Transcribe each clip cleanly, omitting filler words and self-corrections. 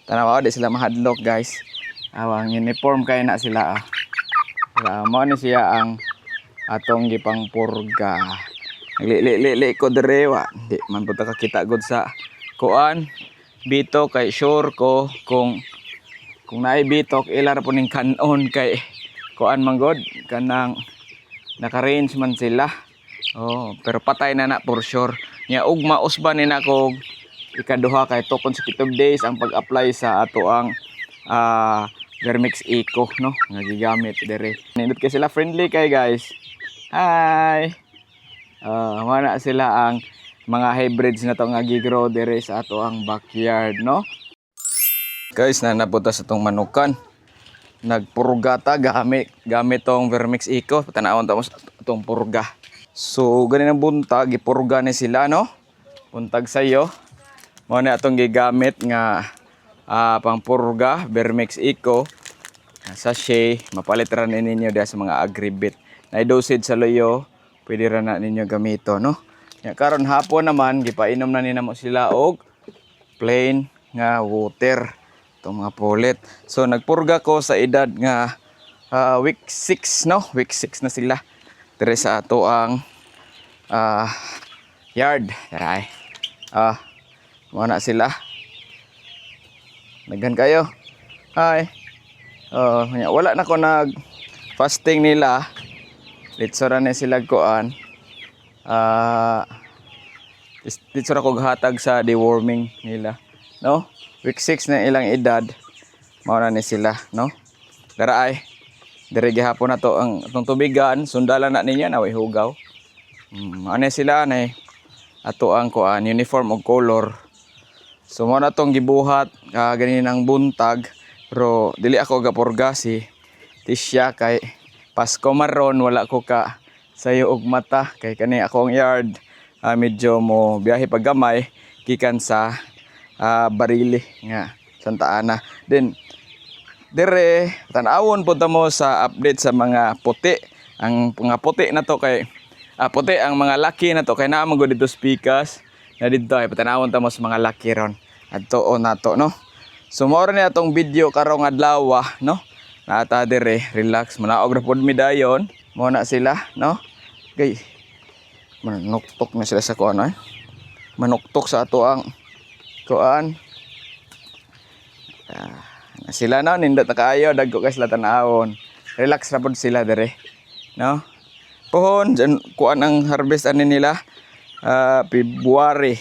Tanaw di sila mahadlok guys. Awang uniform kay na sila mao ni siya ang atong gipang purga. Li ko dire wa. Di man pud ta kakita gud sa kuan. Bito kay sure ko kung naay bitok ilar po ning kanon kay kuan man god kanang naka-range man sila. Oh, pero patay na for sure. Nya ug mausba ni nako ikaduha kay 2 consecutive days ang pag-apply sa ato ang Vermix Eco no nga gigamit dire. Nindot kay sila friendly kay guys. Hi. Mana sila ang mga hybrids na to nga gigrow dire sa ato ang backyard no. Guys, napunta sa tong manukan. Nagpurgata gamit tong Vermix Eco. Tanawon ta mo tong purga. So gani ang buntag gipurga ni sila no. Buntag sayo. Mao na atong gigamit nga pangpurga Vermix Eco. Sachet mapalit ra ninyo diha sa mga agribit. Na dosage sa loyo, pwede ra na ninyo gamito no. Ya karon hapon naman gipainom na ninamo sila og plain nga water. Itong mga pulit. So nagpurga ko sa edad nga week 6 no. Week 6 na sila. Dire sa ato ang yard. Taray. Muna sila. Naghan kayo. Hi. Wala na ko nag fasting nila. Litso ra na sila kuan. Litso ra ko hatag sa deworming nila. No? Week 6 na ilang edad. Mao na ni sila, no? Dara ay. Dire gihapon na to ang atong tubigan, sundalan na ninyo na way hugaw. Ano sila na ato ang kuan uniform og color. So mo na tong gibuhat ganinang buntag pero dili ako gapurga si Tisha kay Pasko maron wala ko ka sayo og mata kay kani akong yard medyo mo biyahe paggamay gikan sa Barili nga Santa Ana. Then dire tan-awon pud ta mo sa update sa mga puti. Ang mga puti na to kay puti ang mga laki na to kay naa man gud dito spikas na dito ay patanawon ta mo sa mga laki ron adto o nato no. So mao ni atong video karong adlaw no. Naata dire relax manaog ra pud mi dayon mo na sila no. Kay manuktok na sila sa kuan ay. Manuktok sa ato ang kuan. Sila na nindot na kaayo dagko kay sila tan-awon. Relax ra pud sila dire no. Pohon dyan, kuan ang harvest ani nila February.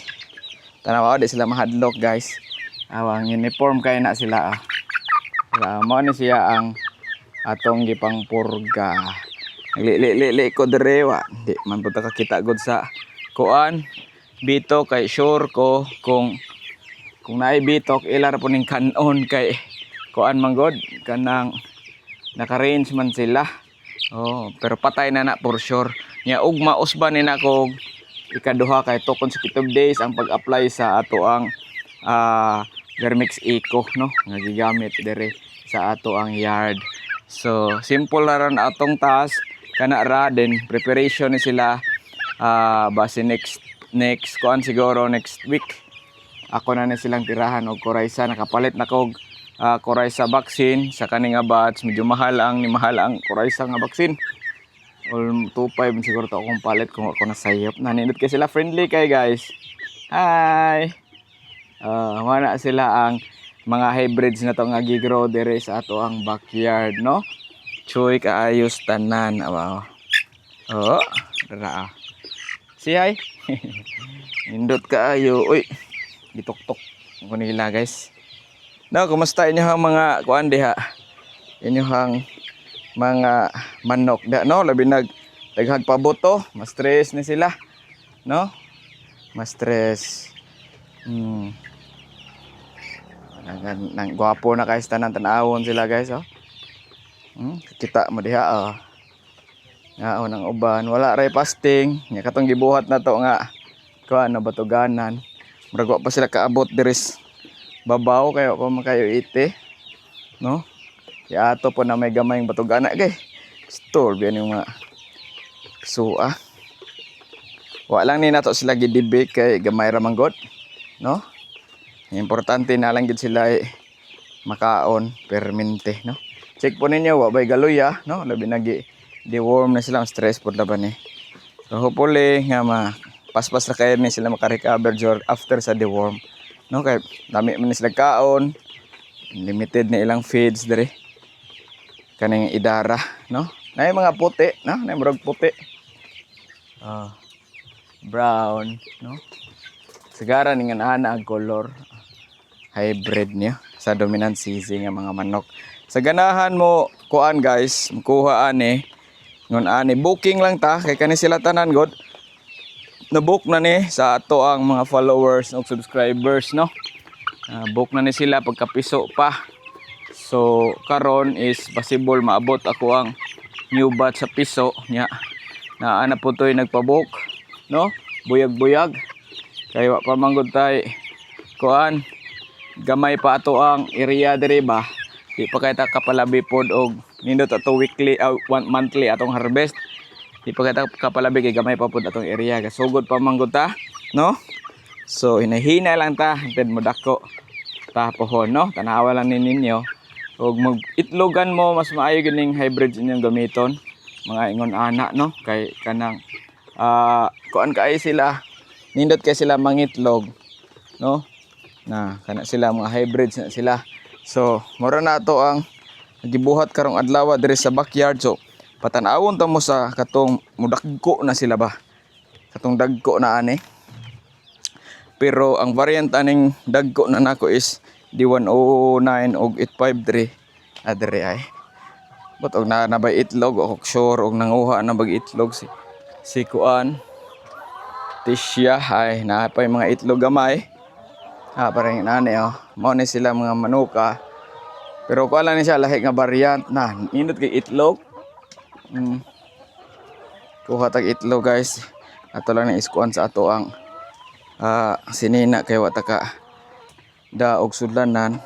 Tanaw di sila mahadlok guys. Awang uniform kay na sila mao ni siya ang atong gipang purga. Li ko dire wa. Di man pud ta kakita gud sa kuan. Bito kay sure ko kung naay bitok ilar po ning kanon kay kuan man god kanang naka-range man sila. Oh, pero patay na for sure. Nya ug mausba ni nako ikaduha kay 2 consecutive days ang pag-apply sa ato ang Vermix Eco no nga gigamit dire sa ato ang yard. So simple na ron atong task kana ra din preparation ni sila base next kuan siguro next week. Ako na silang tirahan og Coryza nakapalit na kog Coryza vaccine sa kani nga batch medyo mahal ang Coryza nga vaccine. All 2.5 siguro to akong palit kung ako nasayop. Nanindot kay sila friendly kay guys. Hi. Mana sila ang mga hybrids na to nga gigrow dire sa ato ang backyard no. Choy kaayos tanan awa. Dara. Si hi. Nindot kaayo. Uy. Gitok-tok ko nila guys. No, kumusta inyong mga kuan diha? Inyong mga manok da no, labi daghang paboto, mas stress ni sila. No? Mas stress. Nang gwapo na kay tanan tan-awon sila guys oh. Kita mo diha Nga nang uban, wala ray fasting. Nya katong gibuhat na to nga kuan na batuganan. Murag pa sila kaabot diris babaw kayo pa makayo ite no ya ato po na may gamayng batugana kay store biyan yung mga suwa wa lang ni nato sila gidibik kay gamay ra man god no importante na lang gid sila makaon permente, no. Check po ninyo wa bay galuya, no, labi nagi deworm na sila, stress po laban eh. So hopefully nga paspas na kayo ni sila makarecover after sa deworm, no, kay dami man sila kaon, limited na ilang feeds diri kaning idara, no. Nay mga puti, no, nay murag puti, brown, no, sigara ning ana ang color hybrid niya sa dominant sisi nga mga manok. Sa ganahan mo kuan guys, kuha ani ngon ani booking lang ta kay kani sila tanan god na-book na ni sa ato ang mga followers ug subscribers, no. Book na ni sila pagkapiso pa. So karon is possible maabot ako ang new batch sa piso nya na ana po toy nagpa-book, no. Buyag-buyag kay wa pa manggod tay kuan gamay pa ato ang area diri ba. Di pa kay ta kapalabi pod og nindot ato weekly monthly atong harvest. Di pa kay ta kapalabi kay gamay pa pod atong area kasugod pa manggod ta, no. So hinahina lang ta hinted mo dako ta pohon, no. Tanawa lang ninyo og mag-itlogan mo mas maayo gining hybrid inyong gamiton mga ingon ana, no, kay kanang kuan kay sila nindot kay sila mangitlog, no, na kana sila mga hybrids na sila. So mura na to ang gibuhat karong adlaw diri sa backyard. So patanawon ta mo sa katong mudagko na sila ba, katong dagko na ani. Pero ang variant aning dagko na nako is D109 og 853 adre ay. But og nabay itlog og sure og nanguha na bag itlog si kuan Tisha ay napay mga itlog gamay. Parang nani mao ni sila mga manuka. Pero kuan lang ni siya lahi nga variant na nindot kay itlog. Kuha tag itlog guys. Ato lang na iskuan sa ato ang sinina kay wa ta ka daog sudlanan.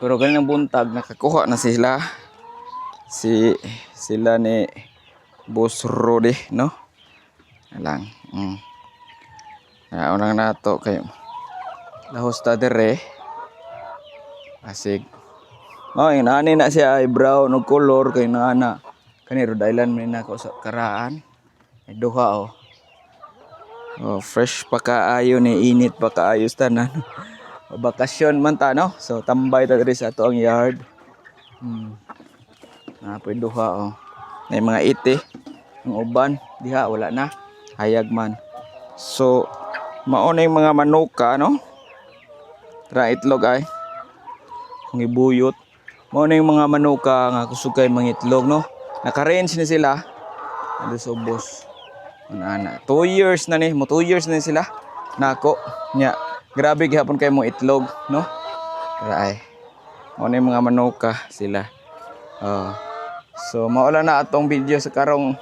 Pero galing buntag nakakuha na sila sila ni Boss Rudy, no. Alang unang nato kay lahos ta dire asig inani na siya ay brown og color kay naana kani Rhode Island man nako sa karaan ay duha fresh pa kaayo ni init pa kaayo tanan. Bakasyon man ta, no. So tambay ta diri sa ato ang yard. Napoy duha may mga iti ang uban diha wala na hayag man. So mao na yung mga manuka, no. Tra itlog ay kung ibuyot mao na yung mga manuka nga kusugay mga itlog, no. Naka-range ni sila ando sa ubos ana 2 years na ni mo 2 years na ni sila nako nya. Grabe gihapon kay mo itlog, no. Ay mao na yung mga manuka sila. So maula na atong video sa karong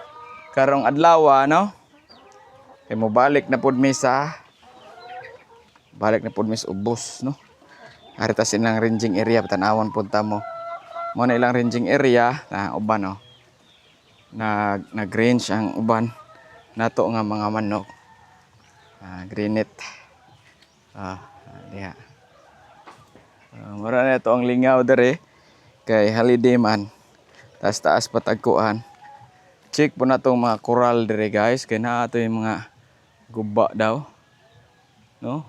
adlaw, no. Kay mo balik na pud mi sa ubos, no. Arita silang ranging area patanawon pud ta mo. Mo na ilang ranging area na uban, no. Nag-range ang uban nato nga mga manok. Greenet. Diha. Mura na ito ang lingaw dere kay holiday man. Taas patagkuan. Check po na itong mga coral dere guys kay naa ito yung mga guba daw, no.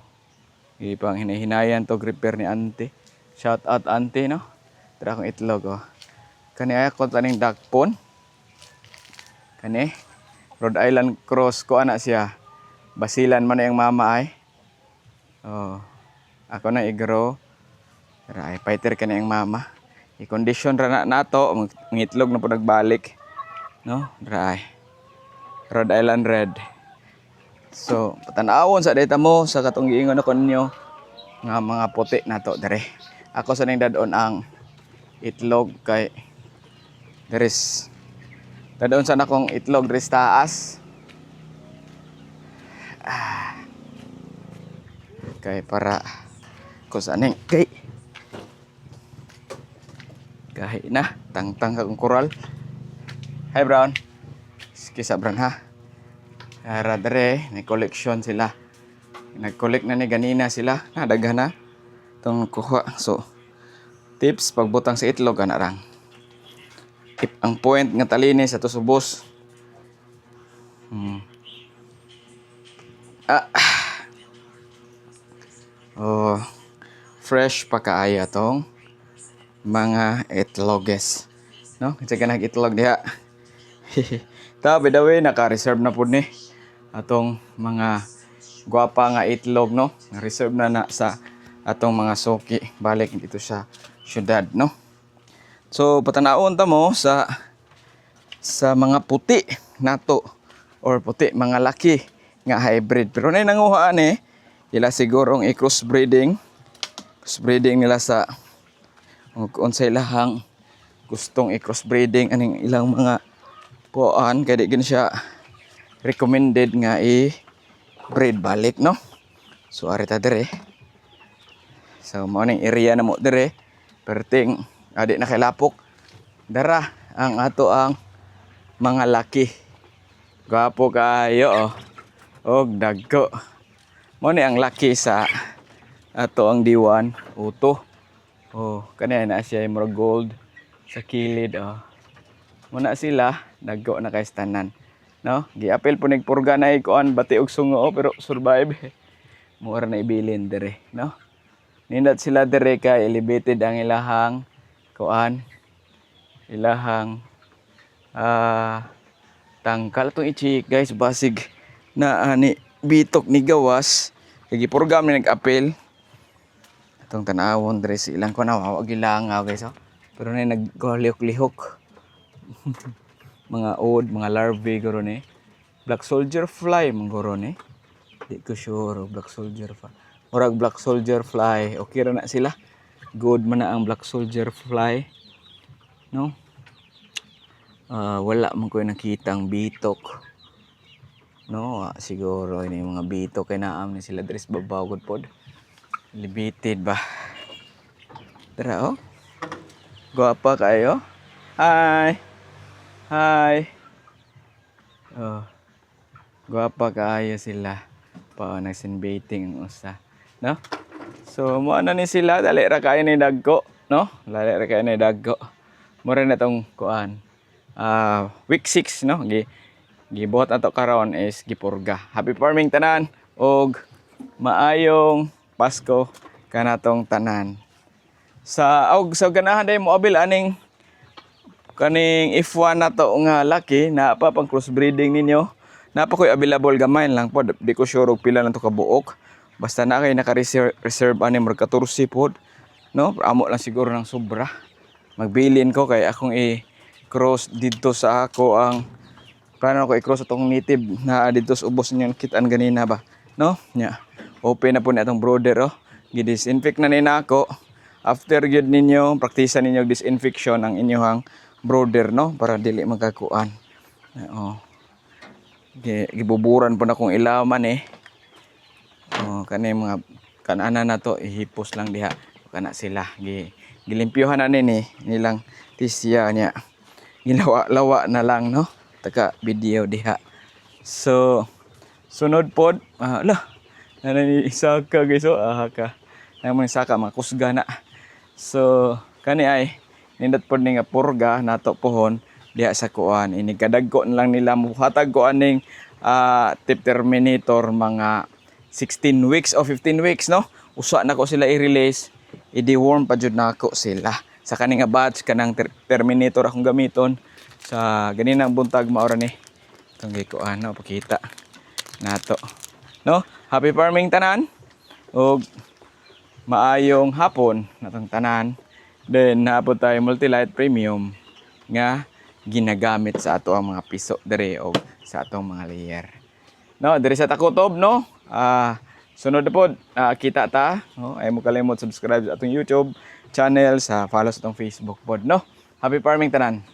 Ipang hinahinayan to repair ni auntie. Shout out auntie, no. Tara akong itlog kani ay ko taning dakpon kani Rhode Island cross ko ana siya. Basilan man na yung mama ay. Ako na igro. Tara ay fighter kani yung mama. I-condition ra nato mangitlog na po nagbalik, no. Tara ay Rhode Island red. So patanawon sa data mo sa katong giingon ako ninyo nga mga puti nato dere. Ako sa ning dadon ang itlog kay deres dadon sa nakong itlog dres taas. Kay para ko sa ning kay na tangtang kang coral. Hi Brown. Kisa Brown ha. Radre may collection sila. Nag-collect na ni ganina sila. Daghan na. Itong kuha. So, tips pagbutang sa itlog ana rang. Ang point nga talinis ato subos. Oh, fresh pa kaayo atong mga itloges. No? Kasi ka nag-itlog diha. Ta, by the way, naka-reserve na po ni atong mga gwapa nga itlog, no? Reserve na sa atong mga suki. Balik dito sa syudad, no? So, patanawon ta mo sa mga puti nato or puti mga laki nga hybrid. Pero na nanguhaan ila sigurong i-crossbreeding. Crossbreeding nila sa kung sa ilahang gustong i-crossbreeding aning ilang mga puan kaya di gin siya recommended nga i-breed balik, no? So ari ta dire. So mao ning area na mo dire. Perting adi na kay lapok. Dara ang ato ang mga laki. Gwapo kayo oh. Og dagko. Mao ni ang laki sa ato ang diwan uto. Oh, kanina na siya murag gold sa kilid oh. Muna sila dagko na kay tanan. No? Giapil po nagpurga na kuan bati og sungo oh, pero survive. Mura na ibilin dire, no? Nindot sila dire kay elevated ang ilahang kuan. Ilahang tangkal tong ichi guys basig na ani bitok ni gawas kay gipurgam ni nag-apil atong tanawon dire silang ko nawawag ilangaw guys oh. Pero na naglihok-lihok mga odd mga larvae guro ni black soldier fly manguro ni di ko sure black soldier fly murag black soldier fly okay ra na sila good man na ang black soldier fly no. Wala man ko nakitang bitok. No, siguro ini mga bitok kay naam ni sila dres babaw gud pod. Limited ba. Tara oh. Guwapa kayo. Hi. Hi. Oh. Guwapa kayo sila. Pa nagsinbaiting ang usa, no? So mo na ni sila dali ra kayo ni dagko, no? Dali ra kayo ni dagko. Mura na tong kuan. Week 6 no gibot ato karon is gipurga. Happy farming tanan og maayong Pasko kanatong tanan. Sa ganahan day mo abil aning kaning F1 nato nga laki na pa pang crossbreeding ninyo. Napa koy available gamay lang pod. Di ko sure og pila lang to ka buok. Basta na kay naka-reserve ani mer 14 pod. No, amo lang siguro ng sobra. Magbilin ko kay akong cross dito sa ako ang plano ko i-cross atong native na dito sa ubos ninyo kitaan ganina ba, no? Nya. Open na po ni atong brooder oh. Gi-disinfect na nina ako. After gyud ninyo praktisan ninyo disinfection ang inyong brooder, no, para dili magkakuan. Oh. Gibuburan po na kong ilaman Oh, kani mga kanana na to ihipos lang diha kana sila. Gilimpyuhan na nilang tisya niya. Ginawa-lawa na lang, no? Taka video diha. So sunod pod nanay isaka guys oh ka namon isaka makusga na. So kani ay nindot pod ni nga purga nato pohon diha sa kuan ini kadagko na lang nila muhatag ko aning tip terminator mga 16 weeks o 15 weeks, no? Usa na ko sila i-release i-deworm pa jud nako sila sa kani nga batch kanang terminator akong gamiton sa ganinang buntag maora ni itong gikuan no pakita nato, no? Happy farming tanan og maayong hapon natong tanan. Then naapod tayo Multilight Premium nga ginagamit sa ato ang mga piso dire og sa atong mga layer, no? Dire sa Takutob, no? Sunod na pod kita ta, no? Ay mo kalimot subscribe sa atong YouTube channel, sa follow sa atong Facebook pod, no? Happy farming tanan.